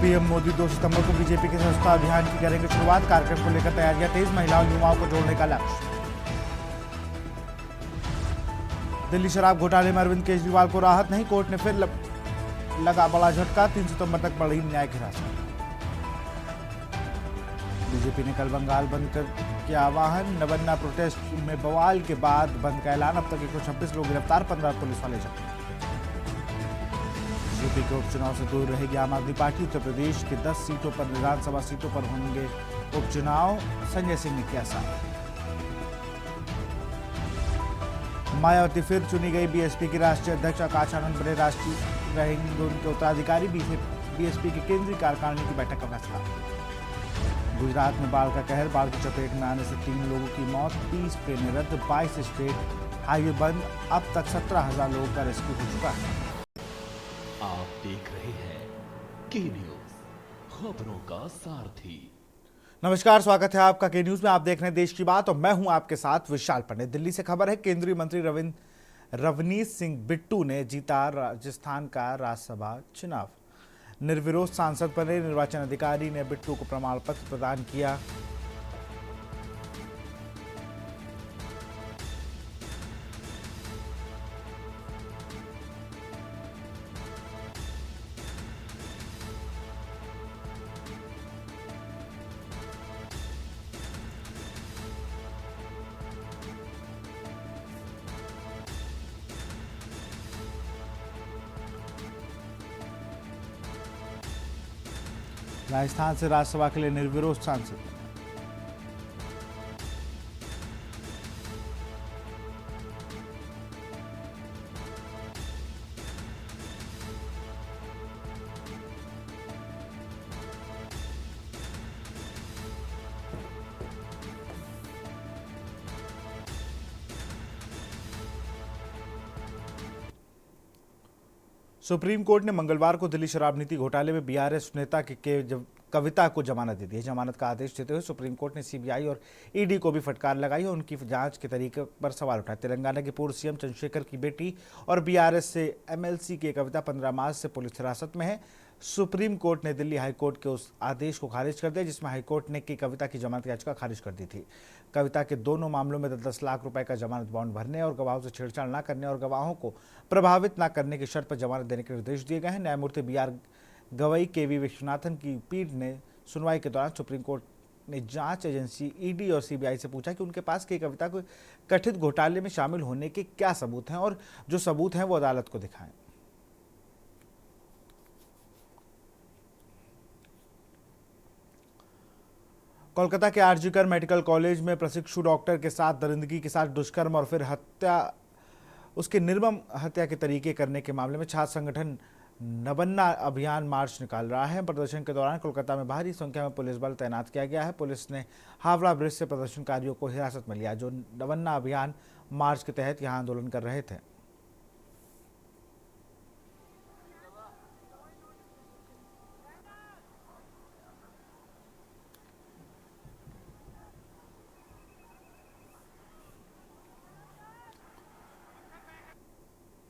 PM Modi 2 सितंबर को BJP के सदस्यता अभियान की करेंगे शुरुआत। कार्यक्रम को लेकर तैयारियां तेज, महिलाओं युवाओं को जोड़ने का लक्ष्य। दिल्ली शराब घोटाले में अरविंद केजरीवाल को राहत नहीं, कोर्ट ने फिर लगा बड़ा झटका, 3 सितंबर तक बढ़ी न्यायिक हिरासत। बीजेपी ने कल बंगाल बंद किया आह्वान, नवन्ना प्रोटेस्ट में बवाल के बाद बंद का ऐलान। अब तक 126 लोग गिरफ्तार, 15 पुलिस वाले जब्त। यूपी के उपचुनाव से दूर रहेगी आम आदमी पार्टी। उत्तर प्रदेश के 10 सीटों पर विधानसभा सीटों पर होंगे उपचुनाव, संजय सिंह ने किया साफ। मायावती फिर चुनी गई, बीएसपी की राष्ट्रीय अध्यक्ष आकाश आनंद बने राष्ट्रीय रहेंगे उनके उत्तराधिकारी। बीएसपी की केंद्रीय कार्यकारिणी की बैठक का फैसला। गुजरात में बाढ़ का कहर, बाढ़ की चपेट में आने से 3 लोगों की मौत, 30 ट्रेनें रद्द, 22 स्टेट हाईवे बंद। अब तक 17,000 लोगों का रेस्क्यू हो चुका है। आप देख रहे हैं के न्यूज, खबरों का सारथी। नमस्कार, स्वागत है आपका के न्यूज में। आप देख रहे हैं देश की बात और मैं हूं आपके साथ विशाल पंडित। दिल्ली से खबर है, केंद्रीय मंत्री रवनीत सिंह बिट्टू ने जीता राजस्थान का राज्यसभा चुनाव। निर्विरोध सांसद बने, निर्वाचन अधिकारी ने बिट्टू को प्रमाण पत्र प्रदान किया। राजस्थान से राज्यसभा के लिए निर्विरोध सांसद। सुप्रीम कोर्ट ने मंगलवार को दिल्ली शराब नीति घोटाले में बीआरएस नेता के कविता को जमानत दे दी है। जमानत का आदेश देते हुए सुप्रीम कोर्ट ने सीबीआई और ईडी को भी फटकार लगाई और उनकी जांच के तरीके पर सवाल उठाए। तेलंगाना के पूर्व सीएम चंद्रशेखर की बेटी और बीआरएस से एमएलसी की कविता 15 मार्च से पुलिस हिरासत में है। सुप्रीम कोर्ट ने दिल्ली हाईकोर्ट के उस आदेश को खारिज कर दिया जिसमें हाईकोर्ट ने की कविता की जमानत याचिका खारिज कर दी थी। कविता के दोनों मामलों में 10 लाख रुपए का जमानत बॉन्ड भरने और गवाहों से छेड़छाड़ न करने और गवाहों को प्रभावित न करने की शर्त पर जमानत देने के निर्देश दिए गए हैं। न्यायमूर्ति बीआर गवई, केवी विश्वनाथन की पीठ ने सुनवाई के दौरान सुप्रीम कोर्ट ने जांच एजेंसी ईडी और सीबीआई से पूछा कि उनके पास की कविता को कथित घोटाले में शामिल होने के क्या सबूत हैं और जो सबूत हैं वो अदालत को दिखाएं। कोलकाता के आरजीकर मेडिकल कॉलेज में प्रशिक्षु डॉक्टर के साथ दरिंदगी के साथ दुष्कर्म और फिर हत्या, उसके निर्मम हत्या के तरीके करने के मामले में छात्र संगठन नवन्ना अभियान मार्च निकाल रहा है। प्रदर्शन के दौरान कोलकाता में भारी संख्या में पुलिस बल तैनात किया गया है। पुलिस ने हावड़ा ब्रिज से प्रदर्शनकारियों को हिरासत में लिया जो नवन्ना अभियान मार्च के तहत यहां आंदोलन कर रहे थे।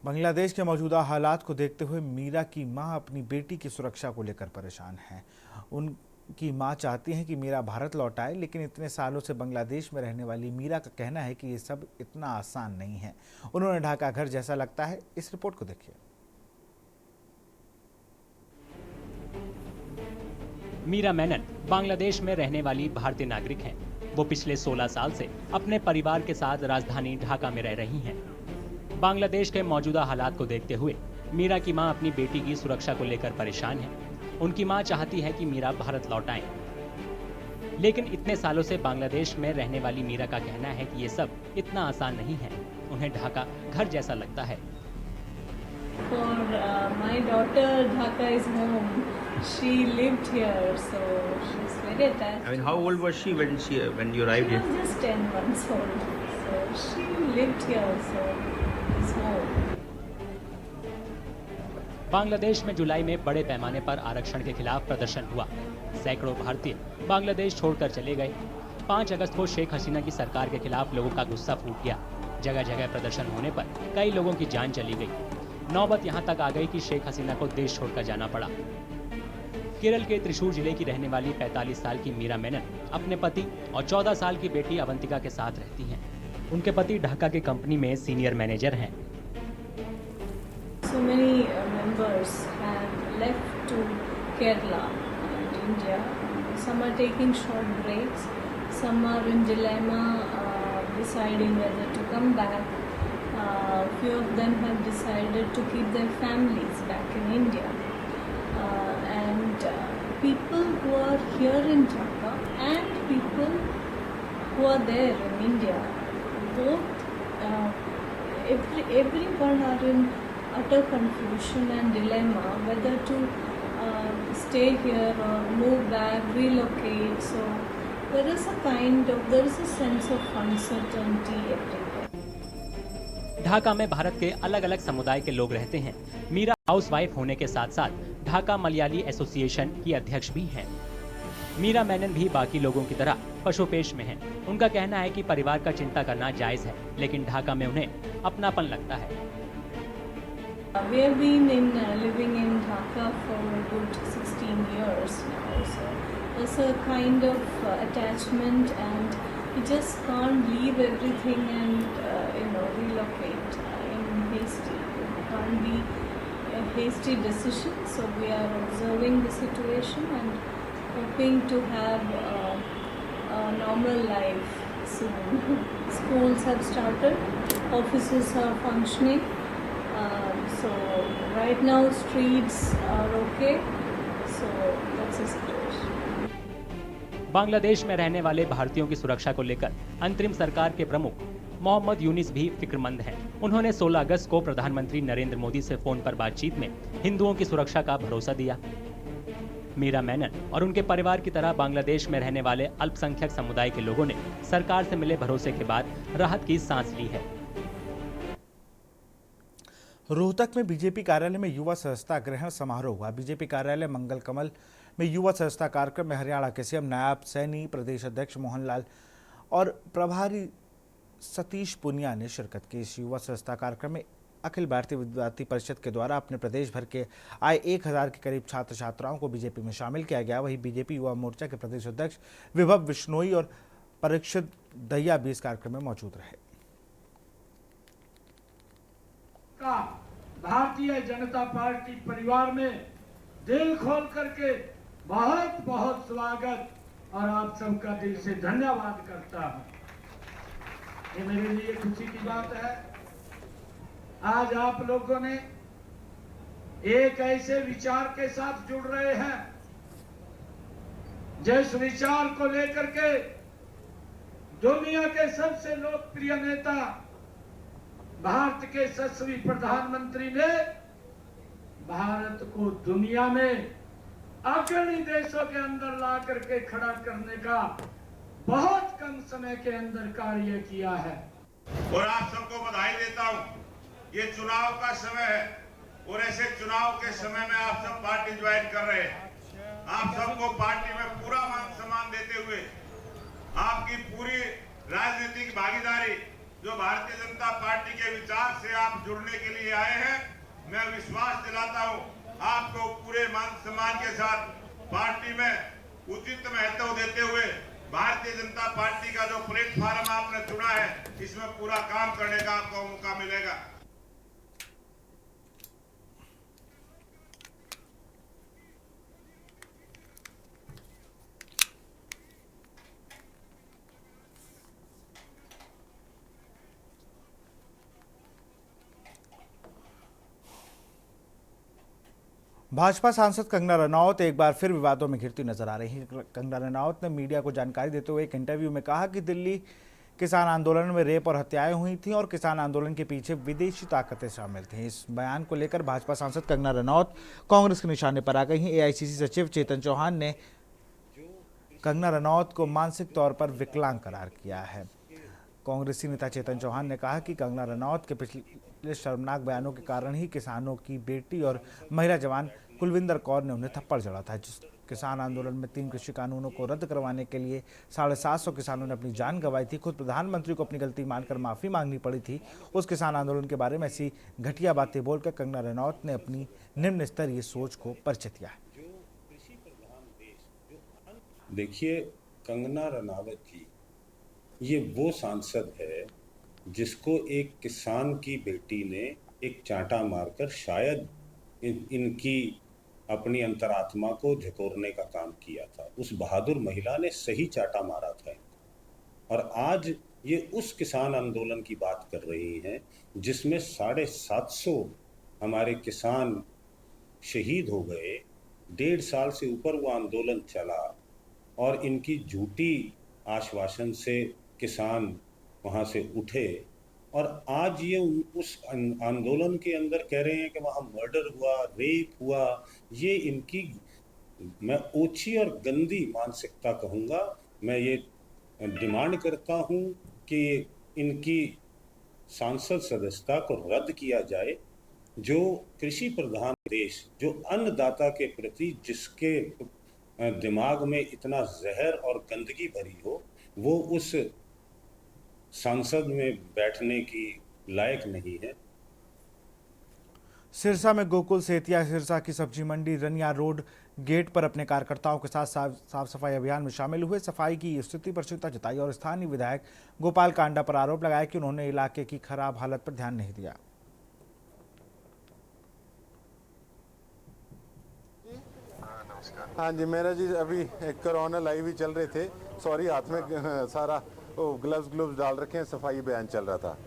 बांग्लादेश के मौजूदा हालात को देखते हुए मीरा की मां अपनी बेटी की सुरक्षा को लेकर परेशान है। उनकी मां चाहती हैं कि मीरा भारत लौट आए, लेकिन इतने सालों से बांग्लादेश में रहने वाली मीरा का कहना है कि ये सब इतना आसान नहीं है। उन्होंने ढाका घर जैसा लगता है। इस रिपोर्ट को देखिए। मीरा मेनन बांग्लादेश में रहने वाली भारतीय नागरिक हैं। वो पिछले 16 साल से अपने परिवार के साथ राजधानी ढाका में रह रही हैं। बांग्लादेश के मौजूदा हालात को देखते हुए मीरा की मां अपनी बेटी की सुरक्षा को लेकर परेशान है। उनकी मां चाहती है कि मीरा भारत लौट आए, लेकिन इतने सालों से बांग्लादेश में रहने वाली मीरा का कहना है कि ये सब इतना आसान नहीं है। उन्हें ढाका घर जैसा लगता है। For my daughter, Dhaka is home. She lived here, so she's very attached. I mean, how old was she when you arrived She here? was just 10 months old, so she lived here, so it's home. Bangladesh में जुलाई में बड़े पैमाने पर आरक्षण के खिलाफ प्रदर्शन हुआ। सैकड़ों भारतीय बांग्लादेश छोड़कर चले गए। 5 अगस्त को शेख हसीना की सरकार के खिलाफ लोगों का गुस्सा फूट गया। जगह जगह प्रदर्शन होने पर कई लोगों की जान चली गई। नौबत यहां तक आ गई कि शेख हसीना को देश छोड़कर जाना पड़ा। केरल के त्रिशूर जिले की रहने वाली 45 साल की मीरा मेनन अपने पति और 14 साल की बेटी अवंतिका के साथ रहती हैं। उनके पति ढाका की कंपनी में सीनियर मैनेजर हैं। So many members have left to Kerala and India. Some are taking short breaks. Some are in dilemma, deciding whether to come back. Few of them have decided to keep their families back in India. And people who are here in Dhaka and people who are there in India, both everyone are in utter confusion and dilemma whether to stay here or move back, relocate. So there is a sense of uncertainty everywhere. Dhaka में भारत के अलग अलग समुदाय के लोग रहते हैं। Meera housewife होने के साथ साथ ढाका मलयाली एसोसिएशन की अध्यक्ष भी हैं। मीरा मेनन भी बाकी लोगों की तरह पशुपेश में हैं। उनका कहना है कि परिवार का चिंता करना जायज है, लेकिन ढाका में उन्हें अपनापन लगता है। We have been living in Dhaka for a good 16 years now, so there's a kind of attachment, and you just can't leave everything and relocate in hasty. It can't be a hasty decision. So we are observing the situation and hoping to have a normal life soon. Schools have started, offices are functioning. So right now streets are okay. So that's the situation. Bangladesh में रहने वाले भारतीयों की सुरक्षा को लेकर अंतरिम सरकार के प्रमुख मोहम्मद यूनिस भी फिक्रमंद हैं। उन्होंने 16 अगस्त को प्रधानमंत्री नरेंद्र मोदी से फोन पर बातचीत में हिंदुओं की सुरक्षा का भरोसा दिया। मीरा मेनन और उनके परिवार की तरह बांग्लादेश में रहने वाले अल्पसंख्यक समुदाय के लोगों ने सरकार से मिले भरोसे के बाद राहत की सांस ली है। रोहतक में बीजेपी कार्यालय में युवा सदस्यता ग्रहण समारोह हुआ। बीजेपी कार्यालय मंगल कमल में युवा सदस्यता कार्यक्रम में हरियाणा के सीएम नायब सैनी, प्रदेश अध्यक्ष मोहनलाल और प्रभारी सतीश पुनिया ने शिरकत की। इस युवा सदस्यता कार्यक्रम में अखिल भारतीय विद्यार्थी परिषद के द्वारा अपने प्रदेश भर के आए 1000 के करीब छात्र छात्राओं को बीजेपी में शामिल किया गया। वहीं बीजेपी युवा मोर्चा के प्रदेश अध्यक्ष विभव बिश्नोई और परीक्षित दहिया भी इस कार्यक्रम में मौजूद रहे। भारतीय जनता पार्टी परिवार में दिल खोल करके बहुत बहुत स्वागत और आप सबका दिल से धन्यवाद करता हूं। ये मेरे लिए खुशी की बात है। आज आप लोगों ने एक ऐसे विचार के साथ जुड़ रहे हैं जिस विचार को लेकर के दुनिया के सबसे लोकप्रिय नेता भारत के यशस्वी प्रधानमंत्री ने भारत को दुनिया में अग्रणी देशों के अंदर ला करके खड़ा करने का बहुत कम समय के अंदर कार्य किया है। और आप सबको बधाई देता हूं। ये चुनाव का समय है और ऐसे चुनाव के समय में आप सब पार्टी ज्वाइन कर रहे हैं। आप सबको पार्टी में पूरा मान सम्मान देते हुए आपकी पूरी राजनीतिक भागीदारी जो भारतीय जनता पार्टी के विचार से आप जुड़ने के लिए आए हैं, मैं विश्वास दिलाता हूं आपको पूरे मान सम्मान के साथ पार्टी में उचित महत्व देते हुए भारतीय जनता पार्टी का जो प्लेटफॉर्म आपने चुना है, इसमें पूरा काम करने का आपको मौका मिलेगा। भाजपा सांसद कंगना रनौत एक बार फिर विवादों में घिरती नजर आ रही हैं। कंगना रनौत ने मीडिया को जानकारी देते हुए एक इंटरव्यू में कहा कि दिल्ली किसान आंदोलन में रेप और हत्याएं हुई थीं और किसान आंदोलन के पीछे विदेशी ताकतें शामिल थीं। इस बयान को लेकर भाजपा सांसद कंगना रनौत कांग्रेस के निशाने पर आ गई हैं। एआईसीसी सचिव चेतन चौहान ने कंगना रनौत को मानसिक तौर पर विकलांग करार किया है। कांग्रेसी नेता चेतन चौहान ने कहा कि कंगना रनौत के पिछले शर्मनाक बयानों के कारण ही किसानों की बेटी और महिला जवान कुलविंदर कौर ने उन्हें थप्पड़ जड़ा था। जिस किसान आंदोलन में 3 कृषि कानूनों को रद्द करवाने के लिए 750 किसानों ने अपनी जान गंवाई थी। खुद प्रधानमंत्री को अपनी गलती मानकर माफी मांगनी पड़ी थी। उस किसान आंदोलन के बारे में ऐसी घटिया बातें बोलकर कंगना रनौत ने अपनी निम्न स्तरीय सोच को परिचित किया है। देखिए, कंगना रनावत जी ये वो सांसद है जिसको एक किसान की बेटी ने एक चांटा मारकर शायद इनकी अपनी अंतरात्मा को झकोरने का काम किया था। उस बहादुर महिला ने सही चांटा मारा था इनको। और आज ये उस किसान आंदोलन की बात कर रही हैं जिसमें 750 हमारे किसान शहीद हो गए। 1.5 साल से ऊपर वो आंदोलन चला और इनकी झूठी आश्वासन से किसान वहाँ से उठे और आज ये उस आंदोलन के अंदर कह रहे हैं कि वहाँ मर्डर हुआ, रेप हुआ। ये इनकी मैं ओछी और गंदी मानसिकता कहूँगा। मैं ये डिमांड करता हूँ कि इनकी सांसद सदस्यता को रद्द किया जाए। जो कृषि प्रधान देश, जो अन्नदाता के प्रति जिसके दिमाग में इतना जहर और गंदगी भरी हो, वो उस सांसद में बैठने की लायक नहीं है। सिरसा में गोकुल सेतिया सिरसा की सब्जी मंडी रनिया रोड गेट पर अपने कार्यकर्ताओं के साथ साफ सफाई अभियान में शामिल हुए। सफाई की स्थिति पर चिंता जताई और स्थानीय विधायक गोपाल कांडा पर आरोप लगाया कि उन्होंने इलाके की खराब हालत पर ध्यान नहीं दिया। हाँ जी, मेरा जी अभी कोरोना लाइव ही चल रहे थे। सॉरी, हाथ में सारा ग्लव्स डाल रखे हैं, सफाई बयान चल रहा था।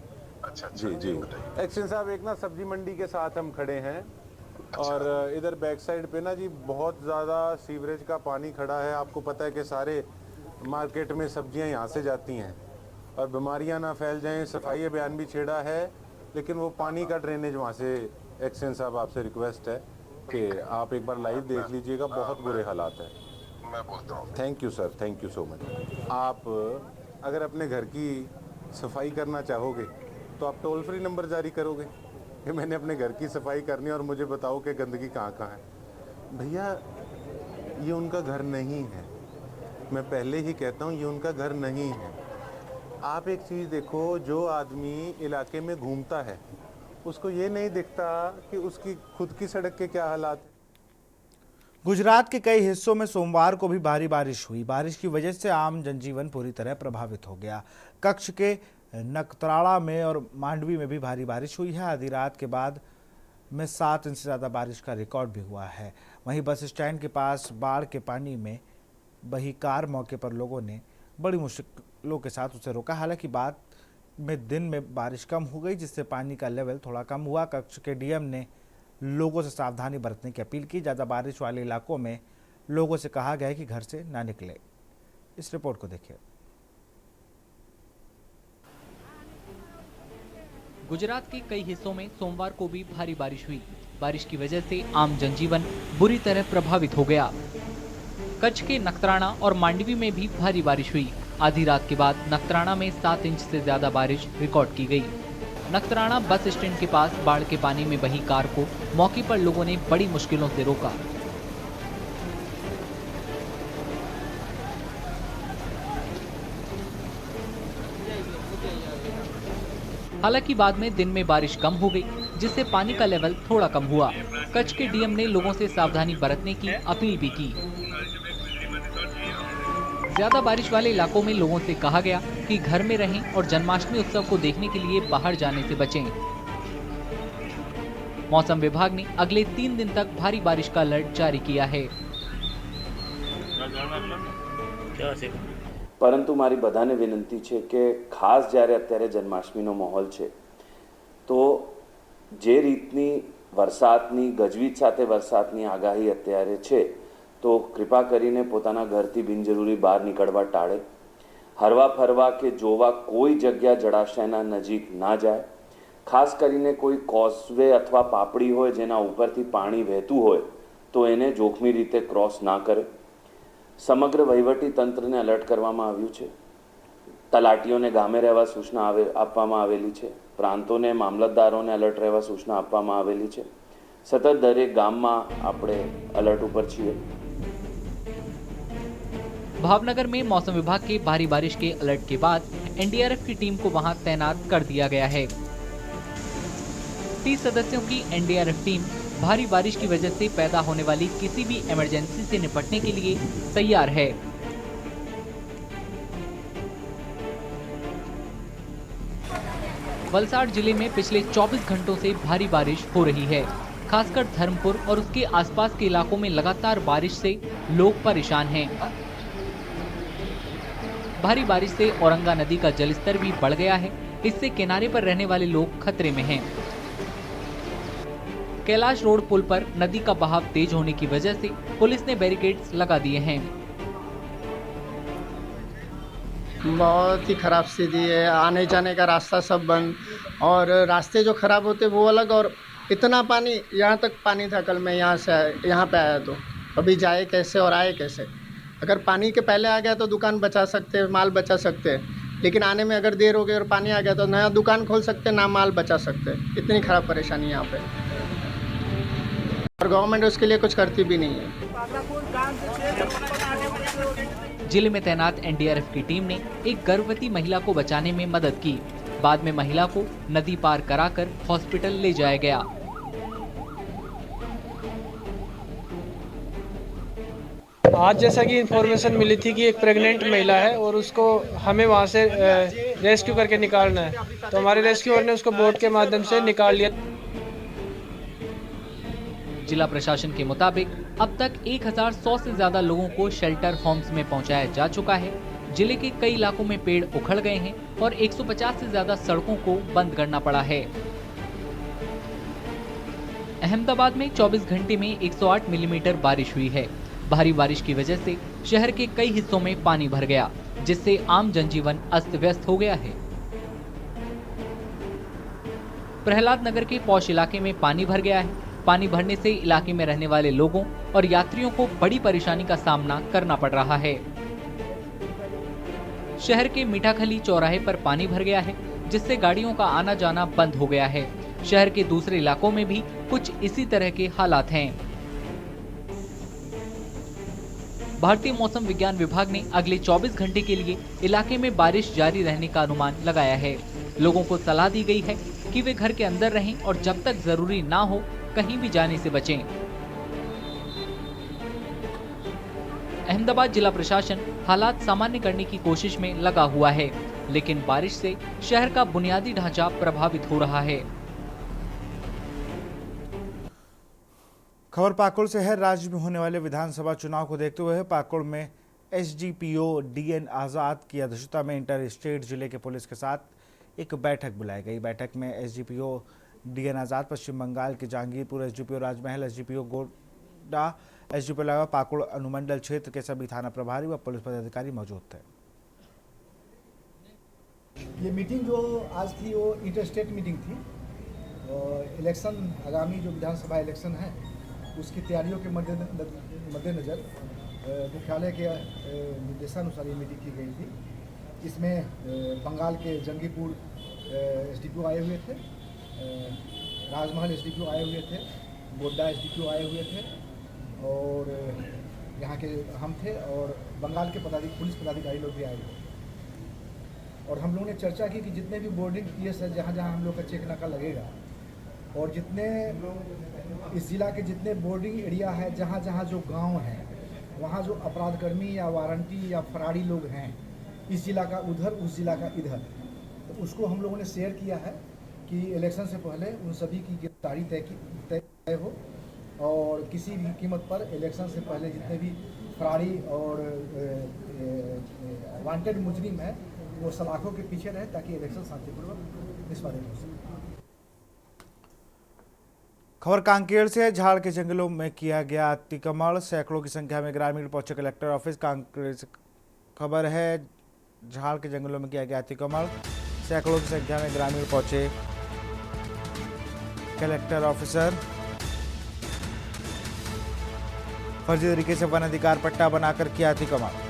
अच्छा जी जी। एक्शन साहब, एक ना सब्जी मंडी के साथ हम खड़े हैं और इधर बैक साइड पे ना जी बहुत ज़्यादा सीवरेज का पानी खड़ा है। आपको पता है कि सारे मार्केट में सब्जियां यहाँ से जाती हैं और बीमारियां ना फैल जाएं। सफाई अभियान भी छेड़ा है, लेकिन वो पानी का ड्रेनेज वहाँ से, एक्शन साहब आपसे रिक्वेस्ट है कि आप एक बार लाइव देख लीजिएगा, बहुत बुरे हालात हैं। मैं बोलता हूँ। Thank you sir, thank you so much. आप अगर अपने घर की सफाई करना चाहोगे तो आप टोल फ्री नंबर जारी करोगे कि मैंने अपने घर की सफाई करनी है और मुझे बताओ कि गंदगी कहाँ कहाँ है। भैया, ये उनका घर नहीं है। मैं पहले ही कहता हूँ, ये उनका घर नहीं है। आप एक चीज़ देखो, जो आदमी इलाके में घूमता है उसको ये नहीं दिखता कि उसकी खुद की सड़क के क्या हालात हैं। गुजरात के कई हिस्सों में सोमवार को भी भारी बारिश हुई। बारिश की वजह से आम जनजीवन पूरी तरह प्रभावित हो गया। कच्छ के नखत्राला में और मांडवी में भी भारी बारिश हुई है। आधी रात के बाद में 7 इंच से ज़्यादा बारिश का रिकॉर्ड भी हुआ है। वहीं बस स्टैंड के पास बाढ़ के पानी में बही कार मौके पर लोगों ने बड़ी मुश्किलों के साथ उसे रोका। हालांकि बाद में दिन में बारिश कम हो गई, जिससे पानी का लेवल थोड़ा कम हुआ। कच्छ के डीएम ने लोगों से सावधानी बरतने की अपील की। ज़्यादा बारिश वाले इलाकों में लोगों से कहा गया है कि घर से ना निकले। इस रिपोर्ट को देखिए। गुजरात के कई हिस्सों में सोमवार को भी भारी बारिश हुई। बारिश की वजह से आम जनजीवन बुरी तरह प्रभावित हो गया। कच्छ के नखत्राना और मांडवी में भी भारी बारिश हुई। आधी रात के बाद नखत्राना में 7 इंच से ज्यादा बारिश रिकॉर्ड की गई। नखत्राना बस स्टैंड के पास बाढ़ के पानी में बही कार को मौके पर लोगों ने बड़ी मुश्किलों से रोका। हालांकि बाद में दिन में बारिश कम हो गई, जिससे पानी का लेवल थोड़ा कम हुआ। कच्छ के डीएम ने लोगों से सावधानी बरतने की अपील भी की। ज्यादा बारिश वाले इलाकों में लोगों से कहा गया कि घर में रहें और जन्माष्टमी उत्सव को देखने के लिए बाहर जाने से बचें। मौसम विभाग ने अगले 3 दिन तक भारी बारिश का अलर्ट जारी किया है। પરંતુ મારી બધાને વિનંતી છે કે ખાસ જ્યારે અત્યારે જન્માષ્ટમીનો માહોલ છે તો જે રીતની વરસાદની ગજવીજ સાથે વરસાદની આગાહી અત્યારે છે તો કૃપા કરીને પોતાના ઘરથી બિનજરૂરી બહાર નીકળવા ટાળે। હરવા ફરવા કે જોવા કોઈ જગ્યા જળાશયના નજીક ના જાય। ખાસ કરીને કોઈ કોઝવે અથવા પાપડી હોય જેના ઉપરથી પાણી વહેતું હોય તો એને જોખમી રીતે ક્રોસ ના કરે। સમગ્ર વહીવટી તંત્રને અલર્ટ કરવામાં આવ્યું છે। તલાટીઓને ગામે રહેવા સૂચના આપવામાં આવેલી છે। પ્રાંતોને મામલતદારોને અલર્ટ રહેવા સૂચના આપવામાં આવેલી છે। સતત દરેક ગામમાં આપણે અલર્ટ ઉપર છીએ। भावनगर में मौसम विभाग के भारी बारिश के अलर्ट के बाद एनडीआरएफ की टीम को वहां तैनात कर दिया गया है। 30 सदस्यों की एनडीआरएफ टीम भारी बारिश की वजह से पैदा होने वाली किसी भी इमरजेंसी से निपटने के लिए तैयार है। वलसाड जिले में पिछले 24 घंटों से भारी बारिश हो रही है। खासकर धर्मपुर और उसके आसपास के इलाकों में लगातार बारिश से लोग परेशान हैं। भारी बारिश से औरंगा नदी का जलस्तर भी बढ़ गया है। इससे किनारे पर रहने वाले लोग खतरे में हैं। कैलाश रोड पुल पर नदी का बहाव तेज होने की वजह से पुलिस ने बैरिकेड्स लगा दिए हैं। बहुत ही खराब स्थिति है, आने जाने का रास्ता सब बंद, और रास्ते जो खराब होते वो अलग, और इतना पानी, यहाँ तक पानी था कल मैं यहाँ पे आया तो अभी जाए कैसे और आए कैसे। अगर पानी के पहले आ गया तो दुकान बचा सकते, माल बचा सकते, लेकिन आने में अगर देर हो गई और पानी आ गया तो नया दुकान खोल सकते, ना माल बचा सकते। इतनी खराब परेशानी यहाँ पे, और गवर्नमेंट उसके लिए कुछ करती भी नहीं है। जिले में तैनात एनडीआरएफ की टीम ने एक गर्भवती महिला को बचाने में मदद की। बाद में महिला को नदी पार कराकर हॉस्पिटल ले जाया गया। आज जैसा कि इन्फॉर्मेशन मिली थी कि एक प्रेग्नेंट महिला है और उसको हमें वहां से रेस्क्यू करके निकालना है, तो हमारे रेस्क्यूअर ने उसको बोट के माध्यम से निकाल लिया। जिला प्रशासन के मुताबिक अब तक 1100 से ज्यादा लोगों को शेल्टर होम्स में पहुंचाया जा चुका है। जिले के कई इलाकों में पेड़ उखड़ गए हैं और 150 से ज्यादा सड़कों को बंद करना पड़ा है। अहमदाबाद में 24 घंटे में 108 मिलीमीटर बारिश हुई है। भारी बारिश की वजह से शहर के कई हिस्सों में पानी भर गया, जिससे आम जनजीवन अस्त व्यस्त हो गया है। प्रहलाद नगर के पौष इलाके में पानी भर गया है। पानी भरने से इलाके में रहने वाले लोगों और यात्रियों को बड़ी परेशानी का सामना करना पड़ रहा है। शहर के मीठाखली चौराहे पर पानी भर गया है, जिससे गाड़ियों का आना जाना बंद हो गया है। शहर के दूसरे इलाकों में भी कुछ इसी तरह के हालात हैं। भारतीय मौसम विज्ञान विभाग ने अगले 24 घंटे के लिए इलाके में बारिश जारी रहने का अनुमान लगाया है। लोगों को सलाह दी गई है कि वे घर के अंदर रहें और जब तक जरूरी ना हो कहीं भी जाने से बचें। अहमदाबाद जिला प्रशासन हालात सामान्य करने की कोशिश में लगा हुआ है, लेकिन बारिश से शहर का बुनियादी ढांचा प्रभावित हो रहा है। खबर पाकुड़ से है। राज्य में होने वाले विधानसभा चुनाव को देखते हुए पाकुड़ में एसडीपीओ डीएन आजाद की अध्यक्षता में इंटर स्टेट जिले के पुलिस के साथ एक बैठक बुलाई गई। बैठक में एसडीपीओ डीएन आजाद, पश्चिम बंगाल के जहांगीरपुर एसडीपीओ राजमहल, एसडीपीओ गोड्डा, एसडीपीओ अलावा पाकुड़ अनुमंडल क्षेत्र के सभी थाना प्रभारी व पुलिस पदाधिकारी मौजूद थे। ये मीटिंग जो आज थी वो इंटर स्टेट मीटिंग थी। इलेक्शन, आगामी जो विधानसभा इलेक्शन है उसकी तैयारियों के मद्देनज़र मुख्यालय के निर्देशानुसार ये मीटिंग की गई थी। इसमें बंगाल के जंगीपुर एसडीपीओ आए हुए थे, राजमहल एसडीपीओ आए हुए थे, गोड्डा एसडीपीओ आए हुए थे, और यहाँ के हम थे, और बंगाल के पुलिस पदाधिकारी लोग भी आए हुए। और हम लोगों ने चर्चा की कि जितने भी बोर्डिंग पीएस है, जहाँ जहाँ हम लोग का चेक नाका लगेगा, और जितने इस जिला के जितने बोर्डिंग एरिया है, जहाँ जहाँ जो गांव हैं, वहाँ जो अपराधकर्मी या वारंटी या फरारी लोग हैं, इस जिला का उधर, उस जिला का इधर, तो उसको हम लोगों ने शेयर किया है कि इलेक्शन से पहले उन सभी की गिरफ्तारी तय हो, और किसी भी कीमत पर इलेक्शन से पहले जितने भी फरारी और वांटेड मुजरिम है वो सलाखों के पीछे रहे, ताकि इलेक्शन शांतिपूर्वक निष्पादित हो सके। खबर कांकेर से। झाड़ के जंगलों में किया गया अतिक्रमण, सैकड़ों की संख्या में ग्रामीण पहुंचे कलेक्टर ऑफिस। कांकेर से खबर है, झाड़ के जंगलों में किया गया अतिक्रमण, सैकड़ों की संख्या में ग्रामीण पहुंचे कलेक्टर ऑफिसर। फर्जी तरीके से वन अधिकार पट्टा बनाकर किया अतिक्रमण।